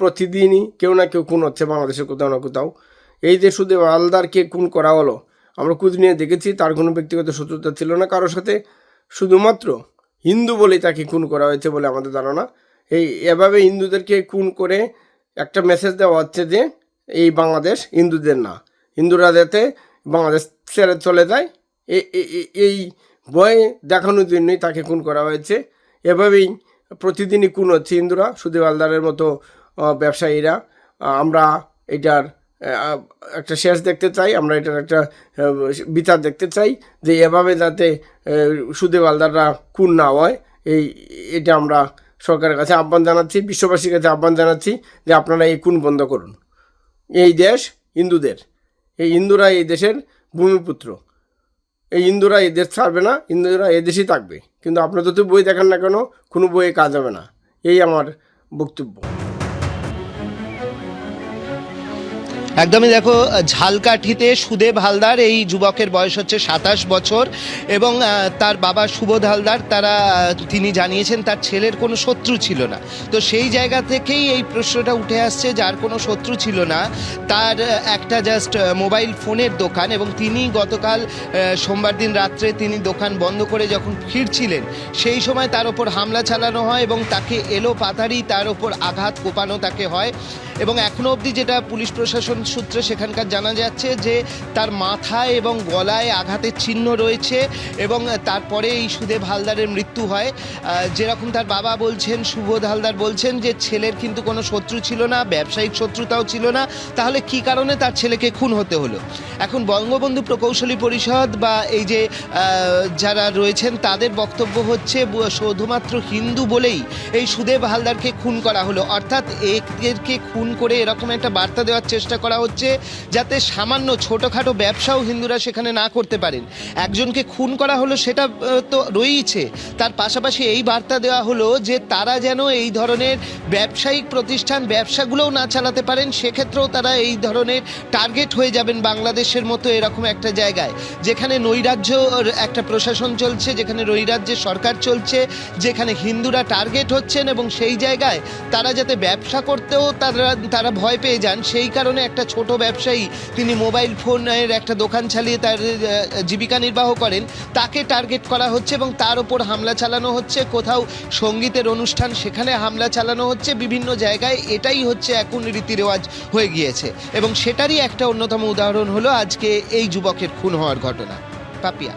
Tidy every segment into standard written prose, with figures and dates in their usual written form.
প্রতিদিনই কেউ না কেউ খুন হচ্ছে বাংলাদেশের কোথাও না কোথাও। এই যে সুদেব হালদারকে খুন করা হলো, আমরা খোঁজ নিয়ে দেখেছি তার কোনো ব্যক্তিগত শত্রুতা ছিল না কারোর সাথে, শুধুমাত্র হিন্দু বলেই তাকে খুন করা হয়েছে বলে আমাদের ধারণা। এভাবে হিন্দুদেরকে খুন করে একটা মেসেজ দেওয়া হচ্ছে যে এই বাংলাদেশ হিন্দুদের না, হিন্দুরা যাতে বাংলাদেশ ছেড়ে চলে যায়, এই ভয় দেখানোর জন্যই তাকে খুন করা হয়েছে। এভাবেই প্রতিদিনই খুন হচ্ছে হিন্দুরা, সুদেব হালদারের মতো ব্যবসায়ীরা। আমরা এটার একটা শেষ দেখতে চাই, আমরা এটার একটা বিচার দেখতে চাই যে এভাবে যাতে সুদেব হালদাররা খুন না হয়। এটা আমরা সরকারের কাছে আহ্বান জানাচ্ছি, বিশ্ববাসীর কাছে আহ্বান জানাচ্ছি যে আপনারা এই খুন বন্ধ করুন। এই দেশ হিন্দুদের, এই হিন্দুরা এই দেশের ভূমিপুত্র, এই হিন্দুরা এই দেশ ছাড়বে না, হিন্দুরা এই দেশেই থাকবে। কিন্তু আপনারা যত বই দেখেন না কেন, কোনো বইয়ে কাজ হবে না, এই আমার বক্তব্য। একদমই দেখো, ঝালকাঠিতে সুদেব হালদার, এই যুবকের বয়স হচ্ছে 27 বছর এবং তার বাবা সুবোধ হালদার তিনি জানিয়েছেন তার ছেলের কোনো শত্রু ছিল না। তো সেই জায়গা থেকেই এই প্রশ্নটা উঠে আসছে, যার কোনো শত্রু ছিল না, তার একটা জাস্ট মোবাইল ফোনের দোকান, এবং তিনি গতকাল সোমবার দিন রাত্রে তিনি দোকান বন্ধ করে যখন ফিরছিলেন সেই সময় তার ওপর হামলা চালানো হয় এবং তাকে এলোপাতাড়ি তার ওপর আঘাত কোপানো তাকে হয়। এবং এখনও অবধি যেটা পুলিশ প্রশাসন সূত্রে সেখানকার জানা যাচ্ছে যে তার মাথায় এবং গলায় আঘাতের চিহ্ন রয়েছে এবং তারপরে এই সুদেব হালদারের মৃত্যু হয়। যেরকম তার বাবা বলছেন, সুবোধ হালদার বলছেন যে ছেলের কিন্তু কোনো শত্রু ছিল না, ব্যবসায়িক শত্রুতাও ছিল না, তাহলে কি কারণে তার ছেলেকে খুন হতে হলো? এখন বঙ্গবন্ধু প্রকৌশলী পরিষদ বা এই যে যারা রয়েছেন তাদের বক্তব্য হচ্ছে শুধুমাত্র হিন্দু বলেই এই সুদেব হালদারকে খুন করা হলো, অর্থাৎ এদেরকে খুন করে এরকম একটা বার্তা দেওয়ার চেষ্টা করা হচ্ছে যাতে সামান্য ছোটোখাটো ব্যবসাও হিন্দুরা সেখানে না করতে পারেন। একজনকে খুন করা হলো সেটা তো রয়েইছে, তার পাশাপাশি এই বার্তা দেওয়া হলো যে তারা যেন এই ধরনের ব্যবসায়িক প্রতিষ্ঠান ব্যবসাগুলোও না চালাতে পারেন, সেক্ষেত্রেও তারা এই ধরনের টার্গেট হয়ে যাবেন বাংলাদেশের মতো এরকম একটা জায়গায় যেখানে নৈরাজ্যর একটা প্রশাসন চলছে, যেখানে নৈরাজ্যের সরকার চলছে, যেখানে হিন্দুরা টার্গেট হচ্ছেন এবং সেই জায়গায় তারা যাতে ব্যবসা করতেও তারা ভয় পেয়ে যান। সেই কারণে একটা ছোট ব্যবসায়ী, তিনি মোবাইল ফোনের একটা দোকান চালিয়ে তার জীবিকা নির্বাহ করেন, তাকে টার্গেট করা হচ্ছে এবং তার ওপর হামলা চালানো হচ্ছে। কোথাও সঙ্গীতের অনুষ্ঠান, সেখানে হামলা চালানো হচ্ছে, বিভিন্ন জায়গায় এটাই হচ্ছে এখন রীতিরেওয়াজ হয়ে গিয়েছে এবং সেটারই একটা অন্যতম উদাহরণ হলো আজকে এই যুবকের খুন হওয়ার ঘটনা। পাপিয়া,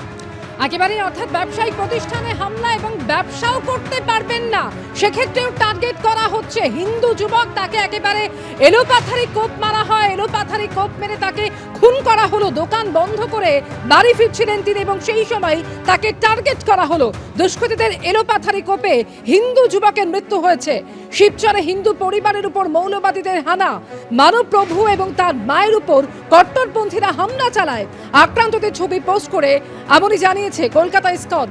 একেবারে অর্থাৎ ব্যবসায়িক প্রতিষ্ঠানে হামলা এবং ব্যবসাও করতে পারবেন না, সেক্ষেত্রেও টার্গেট করা হচ্ছে। হিন্দু যুবক, তাকে একেবারে এলোপাথারি কোপ মারা হয়, এলোপাথারি কোপ মেরে তাকে খুন করা হলো। দোকান বন্ধ করে বাড়ি ফিরছিলেন তিনি এবং সেই সময় তাকে টার্গেট করা হলো। দুষ্কৃতীদের এলোপাথারি কোপে হিন্দু যুবকের মৃত্যু হয়েছে। শিবচরে হিন্দু পরিবারের উপর মৌলবাদীদের হানা, মানবপ্রভু এবং তার মায়ের উপর কট্টরপন্থীরা হামলা চালায়। আক্রান্তদের ছবি পোস্ট করে এমনই জানিয়েছে কলকাতা স্কোয়াড।